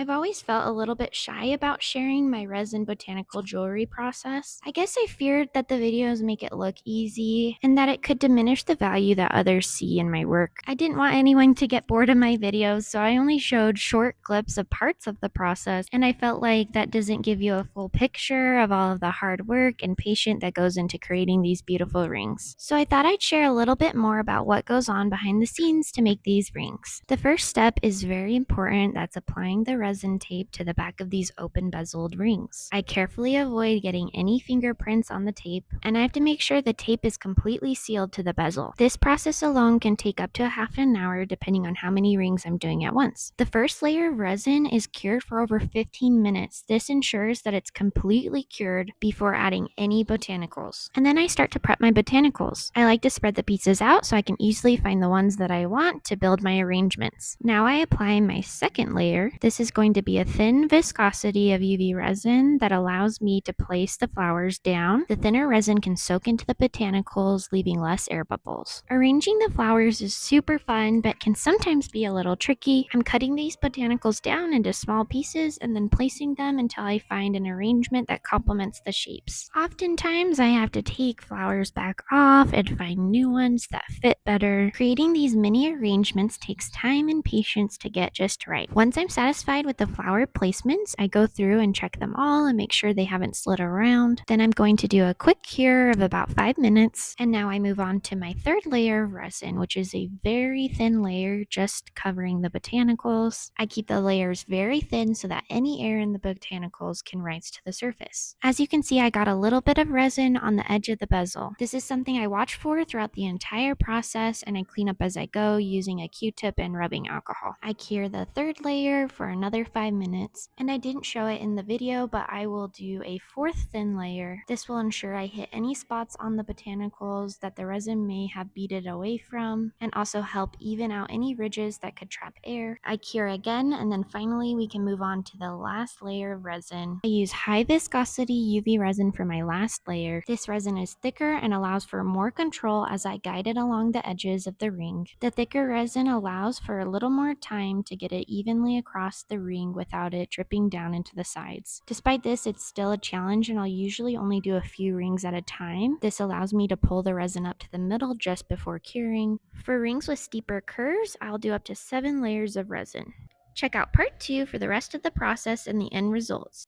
I've always felt a little bit shy about sharing my resin botanical jewelry process. I guess I feared that the videos make it look easy and that it could diminish the value that others see in my work. I didn't want anyone to get bored of my videos, so I only showed short clips of parts of the process, and I felt like that doesn't give you a full picture of all of the hard work and patience that goes into creating these beautiful rings. So I thought I'd share a little bit more about what goes on behind the scenes to make these rings. The first step is very important, that's applying the resin tape to the back of these open bezeled rings. I carefully avoid getting any fingerprints on the tape, and I have to make sure the tape is completely sealed to the bezel. This process alone can take up to half an hour depending on how many rings I'm doing at once. The first layer of resin is cured for over 15 minutes. This ensures that it's completely cured before adding any botanicals. And then I start to prep my botanicals. I like to spread the pieces out so I can easily find the ones that I want to build my arrangements. Now I apply my second layer. This is going to be a thin viscosity of UV resin that allows me to place the flowers down. The thinner resin can soak into the botanicals, leaving less air bubbles. Arranging the flowers is super fun, but can sometimes be a little tricky. I'm cutting these botanicals down into small pieces and then placing them until I find an arrangement that complements the shapes. Oftentimes, I have to take flowers back off and find new ones that fit better. Creating these mini arrangements takes time and patience to get just right. Once I'm satisfied with the flower placements, I go through and check them all and make sure they haven't slid around. Then I'm going to do a quick cure of about 5 minutes. And now I move on to my third layer of resin, which is a very thin layer just covering the botanicals. I keep the layers very thin so that any air in the botanicals can rise to the surface. As you can see, I got a little bit of resin on the edge of the bezel. This is something I watch for throughout the entire process, and I clean up as I go using a Q-tip and rubbing alcohol. I cure the third layer for another 5 minutes, and I didn't show it in the video, but I will do a fourth thin layer. This will ensure I hit any spots on the botanicals that the resin may have beaded away from, and also help even out any ridges that could trap air. I cure again, and then finally we can move on to the last layer of resin. I use high viscosity UV resin for my last layer. This resin is thicker and allows for more control as I guide it along the edges of the ring. The thicker resin allows for a little more time to get it evenly across the ring without it dripping down into the sides. Despite this, it's still a challenge, and I'll usually only do a few rings at a time. This allows me to pull the resin up to the middle just before curing. For rings with steeper curves, I'll do up to 7 layers of resin. Check out part 2 for the rest of the process and the end results.